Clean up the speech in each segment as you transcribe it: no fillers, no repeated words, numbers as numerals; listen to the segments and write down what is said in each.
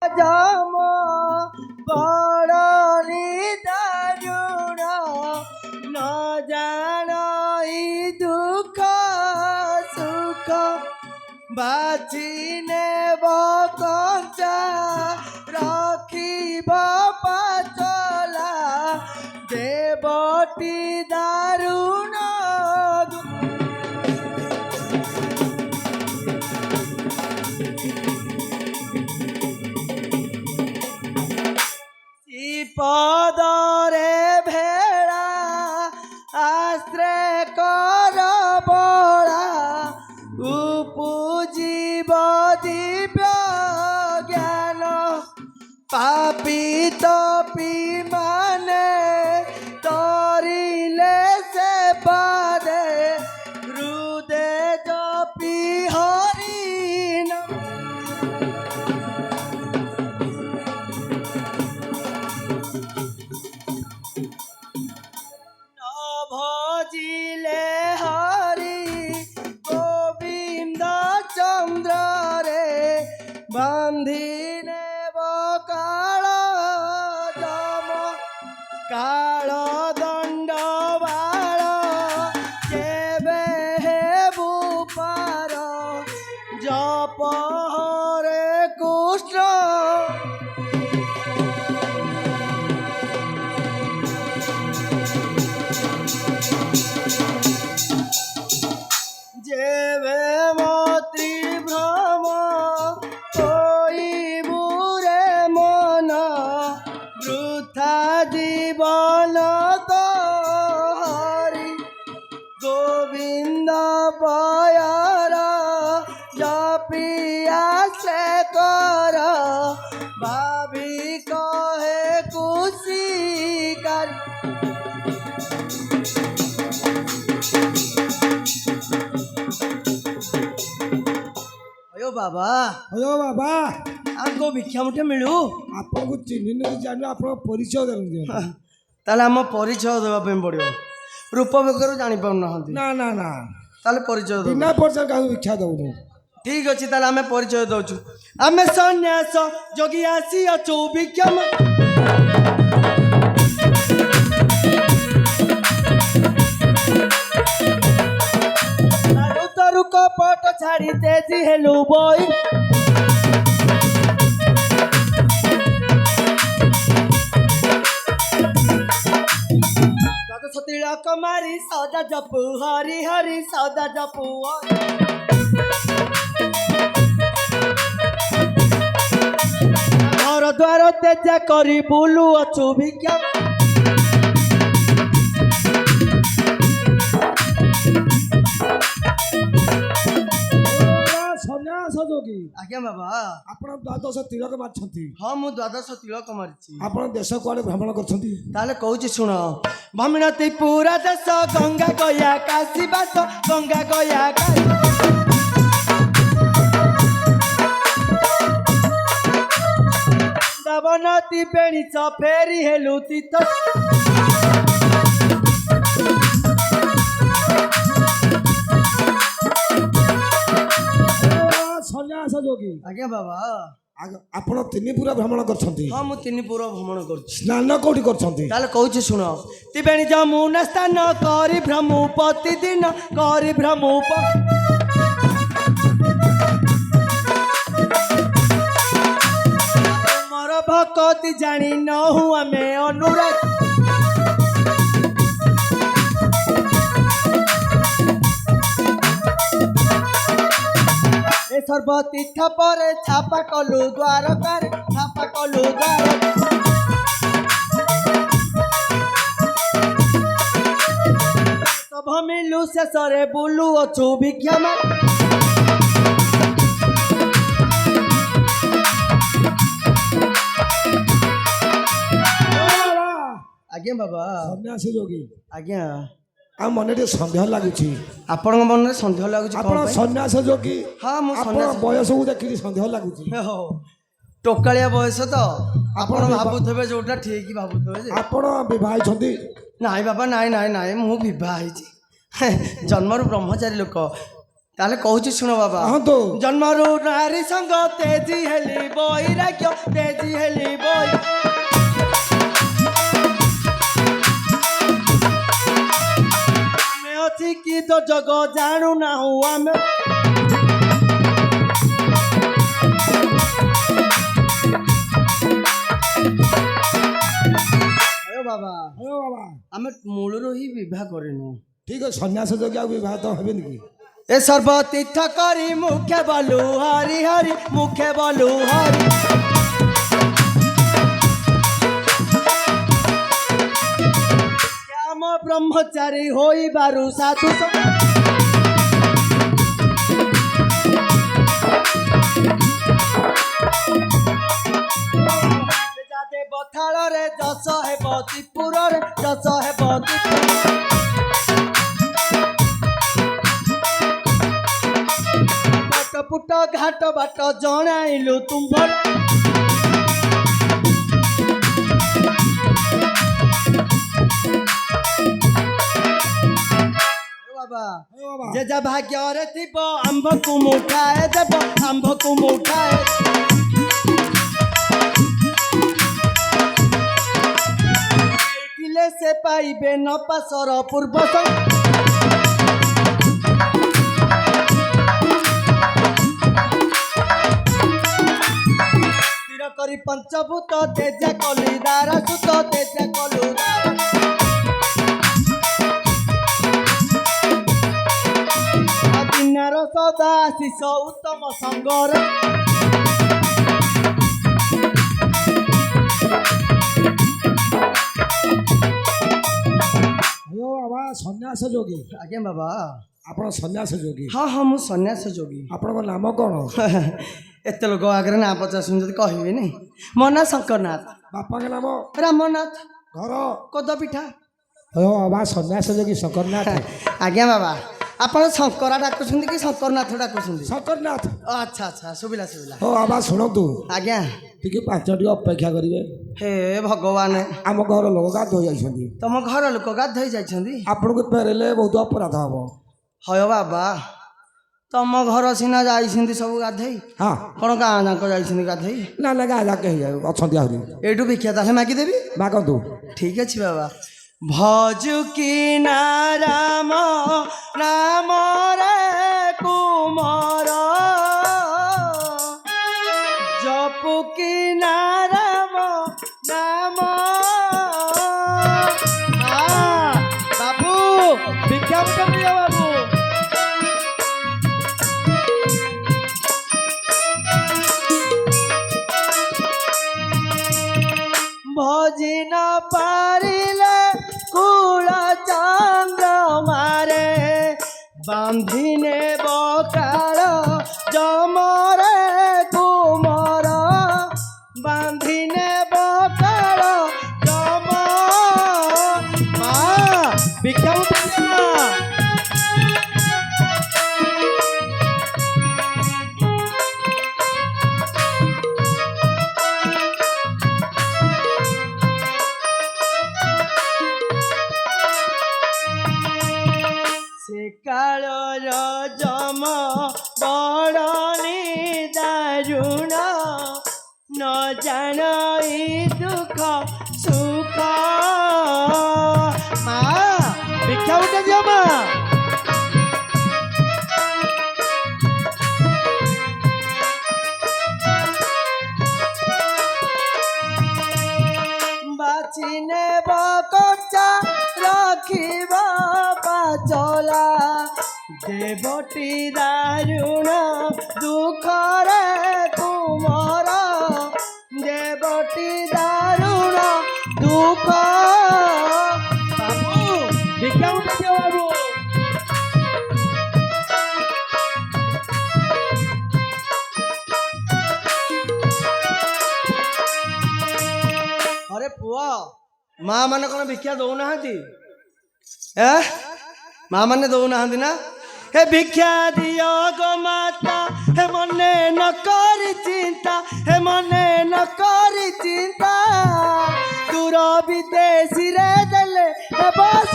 जम बड़ी दारुण न जानी दुख सुख बाची नेब कंचा रखिब पाचला देवटी दारुण पदरे भेड़ा आश्रय कर बड़ा उपजीव दिव्य ज्ञान पापी तपी माने तरिले से बादे हृदय जपी हरिण भजिले हरि गोविंद चंद्र रे बंधिने काल दम काल दंड बाल केबे हेबु पार जप हरे कृष्ण जेवे मोत्री भ्रम कोई बुरे मन वृथा जीवन तो हरि गोविंद पयर जपिया से कर भाभी कहे खुशी कर बाबा अयो बाबा आपको भिक्षा मुठे मिलू आपको चिन्ह नहीं जान आप परिचय देंगे ताले हम परिचय देवा पड़ो रूप बेगर जानी पाऊना ना ना ना ताले परिचय बिना परिचय का भिक्षा दउनु ठीक अच्छे ताले आम परिचय दउछु आमे सन्यास जोगी आसी अछु भिक्षम कपट छाड़ी तेजी हेलु बोई तिलक मारी सौदा जपू हरि हरि सौदा जपू घर द्वार तेजा करी बुलू अछु भिक्षा जोगी आज्ञा बाबा आपण द्वादश तिलक मारछंती हाँ मु द्वादश तिलक मारिछि आपण देश कुआडे भ्रमण करछंती ताले कहूछि सुन भमिनती पूरा देश गंगा गया काशी बास गंगा गया दवनती बेणी फेरी हेलु तीर्थ सन्यास जोगी आज्ञा बाबा आपण तिनिपुरा भ्रमण करछंती हाँ मु तिनिपुरा भ्रमण करछि स्नान कोठी करछंती ताले कहूछि सुन तिबेणी जमुना स्नान करि भ्रमु प्रतिदिन करि भ्रमु मोर भक्ति जानी नहु आमे अनुराग सर्वतीर्थ पर छापा कलु द्वार कर छापा कलु द्वार भमिलु शेषरे बुलु अछु भिक्षम आज्ञा बाबा सन्यासी जोगी आज्ञा आ मन सन्देह लगुच आपण मन में सन्देह लगुच सन्यास जोगी हाँ बयस को देखिए सन्देह लगुच टोकालिया बयस तो आपण भावुवे जोटा ठीक भावुवे आपण बहिछंती नाई बाबा नाई नाई नाई मु बहिछि जन्मरु ब्रह्मचारी लोक ତାହେଲେ କହୁଛି ଶୁଣ ବାବା କହନ୍ତୁ ଜନ୍ମରୁ ନାରୀ ସଙ୍ଗ ତେଜି ହେଲି ବୈରାଗ୍ୟ ତେଜି ହେଲି ବୈ ଆମେ ଅଛି କି ତ ଜଗ ଜାଣୁନାହୁଁ ଆମେ ବାବା ବାବା ଆମେ ମୂଳରୁ ହିଁ ବିବାହ କରିନୁ ଠିକ ଅଛି ସନ୍ନ୍ୟାସ ଯୋଗୀ ଆଉ ବିବାହ ତ ହେବେନି କି ଏ ସର୍ବ ତୀର୍ଥ କରି ମୁଖେ ବଲୁ ହରି ହରି ମୁଖେ ବଲୁ ହରି ଶ୍ୟାମ ବ୍ରହ୍ମଚାରୀ ହୋଇବାରୁ ସାଧୁ ବଥାଳରେ ଯଶ ହେବ ତ୍ରିପୁରରେ ଯଶ ହେବ ପଟ ପୁଟ ଘାଟ ବାଟ ଜଣାଇଲୁ ତୁମ୍ଭ ବାବା ଯେ ଯା ଭାଗ୍ୟରେ ଥିବ ଆମ୍ଭକୁ ମୁଠାଏ ଦେବ ଆମ୍ଭକୁ ମୁଠାଏ से पाइबे न पासर पूर्व स्थिर करी पंचभूत तेजा कलिदार सुत तेजा कलुदार दिनार सदा शिष उत्तम संगर ବାବା ସନ୍ନ୍ୟାସ ଯୋଗୀ ଆଜ୍ଞା ବାବା ଆପଣ ସନ୍ନ୍ୟାସ ଯୋଗୀ ହଁ ହଁ ମୁଁ ସନ୍ନ୍ୟାସ ଯୋଗୀ ଆପଣଙ୍କ ନାମ କ'ଣ ଏତେ ଲୋକ ଆଗରେ ନାଁ ପଚାରୁଛନ୍ତି ଯଦି କହିବିନି ମୋ ନାଁ ଶଙ୍କରନାଥ ବାପାଙ୍କ ନାମ ରାମନାଥ ଘର କୋଦପିଠା ବାବା ସନ୍ନ୍ୟାସ ଯୋଗୀ ଶଙ୍କରନାଥ ଆଜ୍ଞା ବାବା ଆପଣ ଶଙ୍କରା ଡାକୁଛନ୍ତି କି ଶଙ୍କରନାଥ ଡାକୁଛନ୍ତି ଶଙ୍କରନାଥ ଆଚ୍ଛା ଆଚ୍ଛା ଶୁଭିଲା ଶୁଭିଲା ହଉ ବାବା ଶୁଣନ୍ତୁ ଆଜ୍ଞା ଟିକେ 5 ଟିକେ ଅପେକ୍ଷା କରିବେ ହେ ଭଗବାନ ଆମ ଘର ଲୋକ ଗାଧୋଇ ଯାଇଛନ୍ତି ତମ ଘର ଲୋକ ଗାଧୋଇ ଯାଇଛନ୍ତି ଆପଣଙ୍କୁ ଫେରେଇଲେ ବହୁତ ଅପରାଧ ହବ ହୟ ବାବା ତମ ଘର ସିନା ଯାଇଛନ୍ତି ସବୁ ଗାଧେଇ ହଁ କ'ଣ ଗାଁ ଯାକ ଯାଇଛନ୍ତି ଗାଧେଇ ନା ନା ଗାଁ ଯାକ ହେଇଯାଉ ଅଛନ୍ତି ଆହୁରି ଏଇଠୁ ଭିକ୍ଷା ତାହେଲେ ମାଗିଦେବି ମାଗନ୍ତୁ ଠିକ ଅଛି ବାବା ଭଜୁ କି ନାରାମ ନାମ ରେ କୁମର ଜପୁ କି ନାରାମ ନାମ ବାବୁ ଭିକ୍ଷା ପ୍ରିୟ ବାବୁ ଭଜି ନ ପାରିଲେ କୁଳ ଚନ୍ଦ୍ରମାରେ ବାନ୍ଧିନେ ବକାଳ ଜମରେ କୁମର ବାନ୍ଧିନେ ବକାଳ ଜମ ମା ଭିକ୍ଷା କାଳର ଜମ ବଡ଼ନି ଦାରୁଣ ନ ଜାଣଇ ଦୁଃଖ ସୁଖ ମା ଭିକ୍ଷା ଉଠେ ଦିଅ ମା ବାଛି ନେବ କଚା ରଖିବ ପାଚଲା ଦେବଟି ଦାରୁଣ ଦୁଃଖରେ କୁମର ଦେବଟି ଦାରୁଣ ଦୁଃଖ ବାବୁ ଭିକ୍ଷା ଉଠେ ଦିଅ ବାବୁ अरे पुआ माँ मैंने कौन भिक्षा दौना माँ मैंने दौना ना हे भिक्षा दियो गो माता हे मने न करी चिंता हे मने न करी चिंता दूर विदेशी रे देले हे बस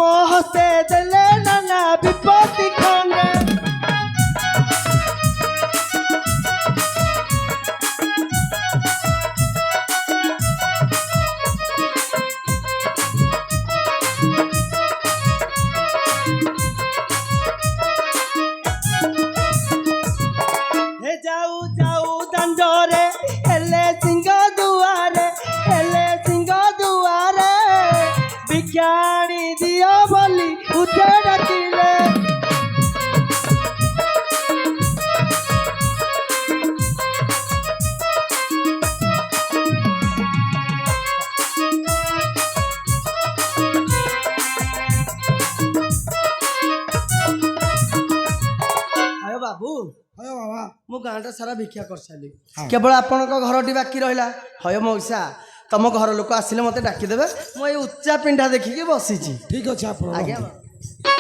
ସମସ୍ତେ ଦେଲେ ନାନା ବିପତ୍ତି ଖଣ୍ଡେ ହେ ଯାଉ ଯାଉ ଦାଣ୍ଡରେ ହେଲେ ସିଂହ ଦୁଆରେ ଭିକ୍ଷା ଆଣି ଦିଅ ବୋଲି ଉଠେ ଡାକିଲେ ଆୟ ବାବୁ ହଏ ବାବା ମୁଁ ଗାଁଟା ସାରା ଭିକ୍ଷା କରିସାରିଲି କେବଳ ଆପଣଙ୍କ ଘରଟି ବାକି ରହିଲା ହୟ ମଉସା ତମ ଘର ଲୋକ ଆସିଲେ ମତେ ଡାକିଦେବେ ମୁଁ ଏଇ ଉଚ୍ଚା ପିଣ୍ଡା ଦେଖିକି ବସିଛି ଠିକ ଅଛି ଆପଣ ଆଜ୍ଞା ରହନ୍ତୁ।